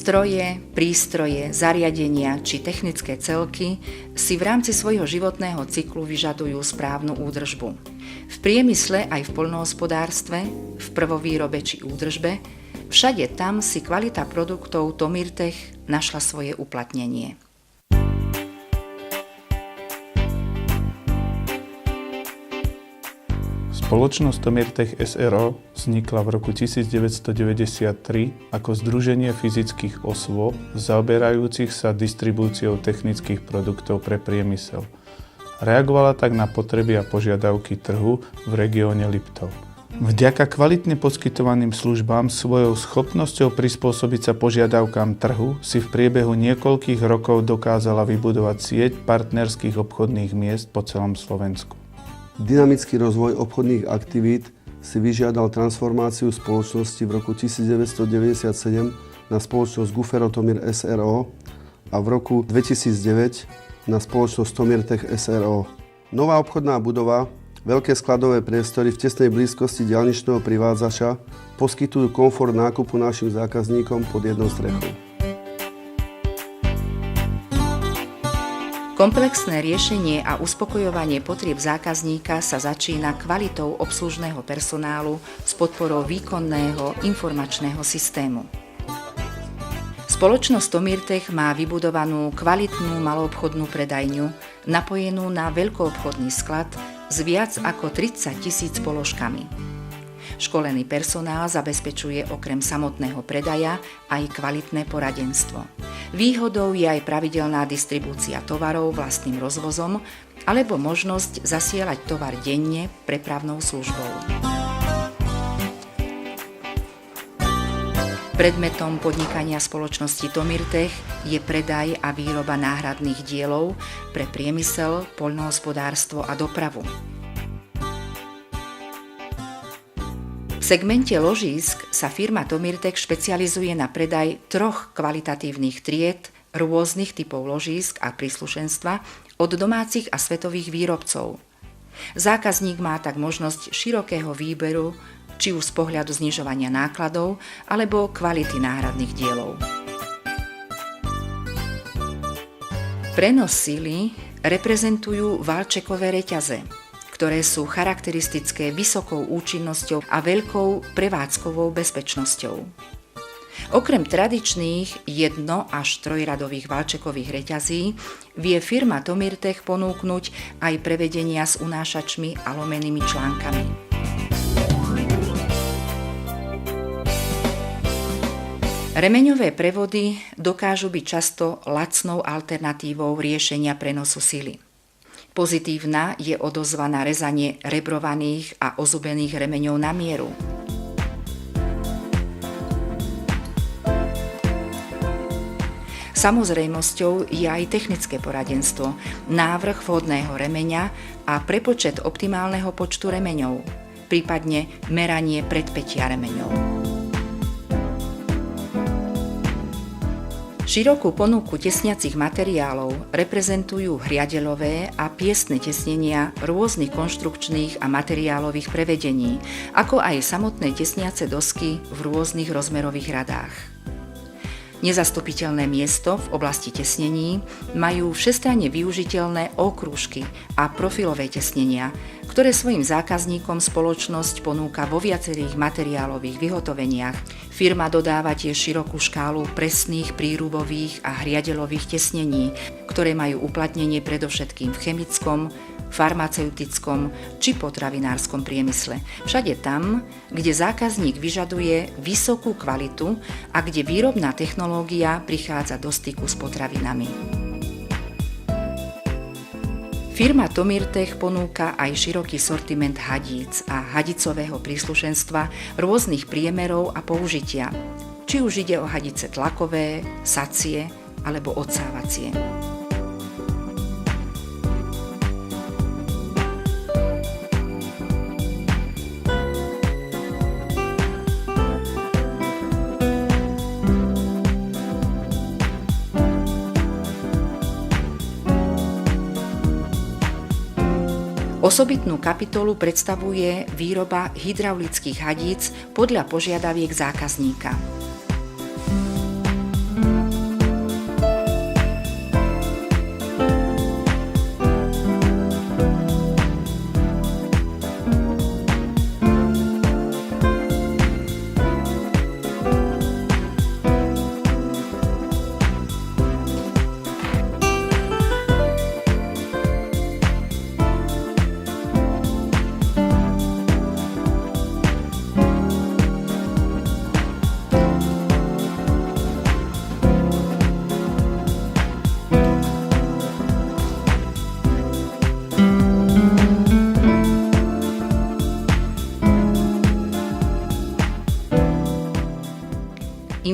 Stroje, prístroje, zariadenia či technické celky si v rámci svojho životného cyklu vyžadujú správnu údržbu. V priemysle aj v poľnohospodárstve, v prvovýrobe či údržbe, všade tam si kvalita produktov Tomirtech našla svoje uplatnenie. Spoločnosť Tomirtech s.r.o. vznikla v roku 1993 ako združenie fyzických osôb zaoberajúcich sa distribúciou technických produktov pre priemysel. Reagovala tak na potreby a požiadavky trhu v regióne Liptov. Vďaka kvalitne poskytovaným službám svojou schopnosťou prispôsobiť sa požiadavkám trhu si v priebehu niekoľkých rokov dokázala vybudovať sieť partnerských obchodných miest po celom Slovensku. Dynamický rozvoj obchodných aktivít si vyžiadal transformáciu spoločnosti v roku 1997 na spoločnosť Gufero Tomir s.r.o. a v roku 2009 na spoločnosť Tomirtech s.r.o. Nová obchodná budova, veľké skladové priestory v tesnej blízkosti diaľničného privádzača poskytujú komfort nákupu našim zákazníkom pod jednou strechou. Komplexné riešenie a uspokojovanie potrieb zákazníka sa začína kvalitou obslužného personálu s podporou výkonného informačného systému. Spoločnosť Tomirtech má vybudovanú kvalitnú maloobchodnú predajňu, napojenú na veľkoobchodný sklad s viac ako 30 000 položkami. Školený personál zabezpečuje okrem samotného predaja aj kvalitné poradenstvo. Výhodou je aj pravidelná distribúcia tovarov vlastným rozvozom alebo možnosť zasielať tovar denne prepravnou službou. Predmetom podnikania spoločnosti Tomirtech je predaj a výroba náhradných dielov pre priemysel, poľnohospodárstvo a dopravu. V segmente ložísk sa firma Tomirtech špecializuje na predaj 3 kvalitatívnych tried rôznych typov ložísk a príslušenstva od domácich a svetových výrobcov. Zákazník má tak možnosť širokého výberu, či už z pohľadu znižovania nákladov alebo kvality náhradných dielov. Prenos sily reprezentujú valčekové reťaze, ktoré sú charakteristické vysokou účinnosťou a veľkou prevádzkovou bezpečnosťou. Okrem tradičných 1- až 3-radových valčekových reťazí vie firma Tomirtech ponúknuť aj prevedenia s unášačmi a lomenými článkami. Remeňové prevody dokážu byť často lacnou alternatívou riešenia prenosu sily. Pozitívna je odozva na rezanie rebrovaných a ozubených remeňov na mieru. Samozrejmosťou je aj technické poradenstvo, návrh vhodného remeňa a prepočet optimálneho počtu remeňov, prípadne meranie predpätia remeňov. Širokú ponuku tesniacich materiálov reprezentujú hriadeľové a piestne tesnenia rôznych konštrukčných a materiálových prevedení, ako aj samotné tesniace dosky v rôznych rozmerových radách. Nezastupiteľné miesto v oblasti tesnení majú všestranne využiteľné okrúžky a profilové tesnenia, ktoré svojim zákazníkom spoločnosť ponúka vo viacerých materiálových vyhotoveniach. Firma dodáva tiež širokú škálu presných prírubových a hriadeľových tesnení, ktoré majú uplatnenie predovšetkým v chemickom, farmaceutickom či potravinárskom priemysle. Všade tam, kde zákazník vyžaduje vysokú kvalitu a kde výrobná technológia prichádza do styku s potravinami. Firma Tomirtech ponúka aj široký sortiment hadíc a hadicového príslušenstva rôznych priemerov a použitia, či už ide o hadice tlakové, sacie alebo odsávacie. Osobitnú kapitolu predstavuje výroba hydraulických hadíc podľa požiadaviek zákazníka.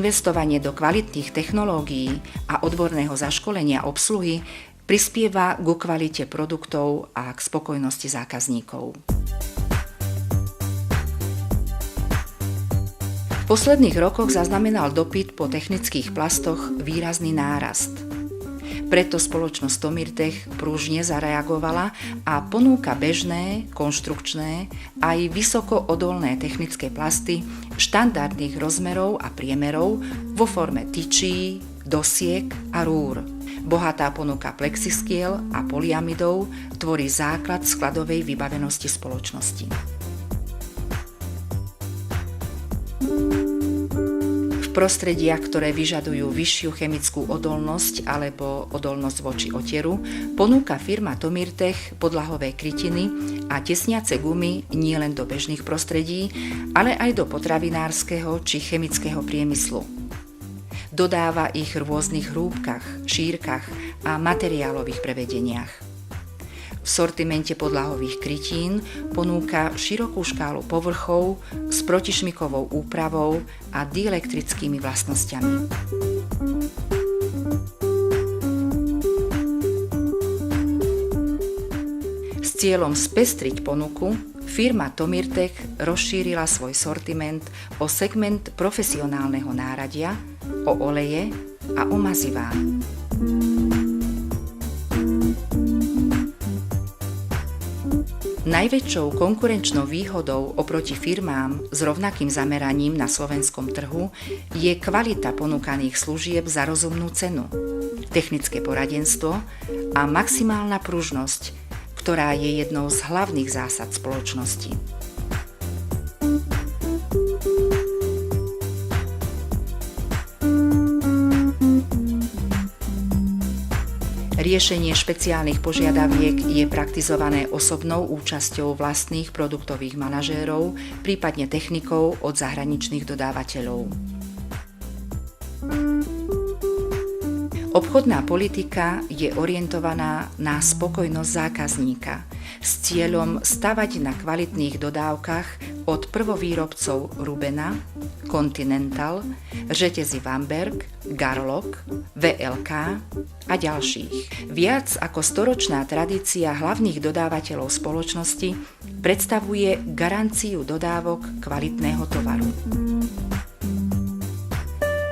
Investovanie do kvalitných technológií a odborného zaškolenia obsluhy prispieva ku kvalite produktov a k spokojnosti zákazníkov. V posledných rokoch zaznamenal dopyt po technických plastoch výrazný nárast. Preto spoločnosť Tomirtech pružne zareagovala a ponúka bežné, konštrukčné aj vysoko odolné technické plasty štandardných rozmerov a priemerov vo forme tyčí, dosiek a rúr. Bohatá ponuka plexiskiel a polyamidov tvorí základ skladovej vybavenosti spoločnosti. V prostrediach, ktoré vyžadujú vyššiu chemickú odolnosť alebo odolnosť voči otieru, ponúka firma Tomirtech podlahové krytiny a tesniace gumy nielen do bežných prostredí, ale aj do potravinárskeho či chemického priemyslu. Dodáva ich v rôznych hrúbkach, šírkach a materiálových prevedeniach. V sortimente podlahových krytín ponúka širokú škálu povrchov s protišmikovou úpravou a dielektrickými vlastnosťami. S cieľom spestriť ponuku firma Tomirtech rozšírila svoj sortiment o segment profesionálneho náradia, o oleje a o mazivá. Najväčšou konkurenčnou výhodou oproti firmám s rovnakým zameraním na slovenskom trhu je kvalita ponúkaných služieb za rozumnú cenu, technické poradenstvo a maximálna pružnosť, ktorá je jednou z hlavných zásad spoločnosti. Riešenie špeciálnych požiadaviek je praktizované osobnou účasťou vlastných produktových manažérov, prípadne technikov od zahraničných dodávateľov. Obchodná politika je orientovaná na spokojnosť zákazníka s cieľom stavať na kvalitných dodávkach od prvovýrobcov Rubena, Continental, reťazí Vamberg, Garlock, VLK a ďalších. Viac ako storočná tradícia hlavných dodávateľov spoločnosti predstavuje garanciu dodávok kvalitného tovaru.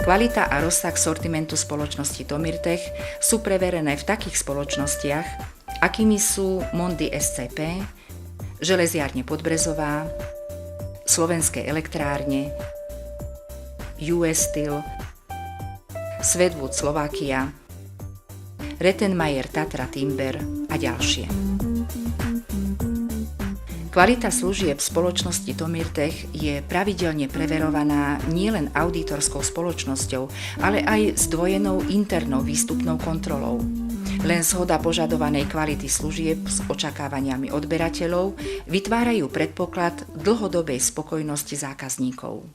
Kvalita a rozsah sortimentu spoločnosti Tomirtech sú preverené v takých spoločnostiach, akými sú Mondi SCP, Železiarne Podbrezová, Slovenské elektrárne, US Steel, Svedwood Slovakia, Rettenmeier Tatra Timber a ďalšie. Kvalita služieb spoločnosti Tomirtech je pravidelne preverovaná nielen auditorskou spoločnosťou, ale aj zdvojenou internou výstupnou kontrolou. Len zhoda požadovanej kvality služieb s očakávaniami odberateľov vytvárajú predpoklad dlhodobej spokojnosti zákazníkov.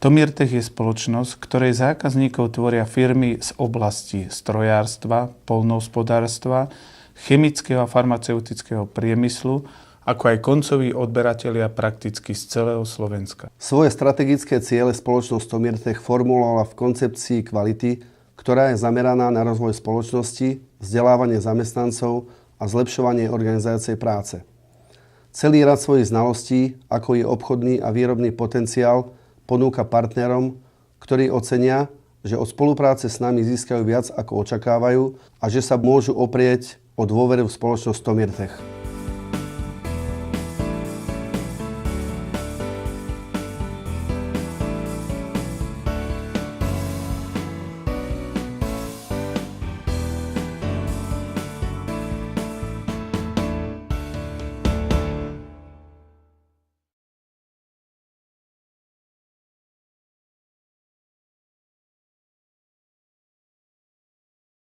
Tomirtech je spoločnosť, ktorej zákazníkov tvoria firmy z oblasti strojárstva, poľnohospodárstva, chemického a farmaceutického priemyslu, ako aj koncoví odberatelia prakticky z celého Slovenska. Svoje strategické ciele spoločnosť Tomirtech formulovala v koncepcii kvality, ktorá je zameraná na rozvoj spoločnosti, vzdelávanie zamestnancov a zlepšovanie organizácie práce. Celý rad svojich znalostí, ako je obchodný a výrobný potenciál, ponúka partnerom, ktorí ocenia, že od spolupráce s nami získajú viac, ako očakávajú a že sa môžu oprieť o dôveru v spoločnosť Tomirtech.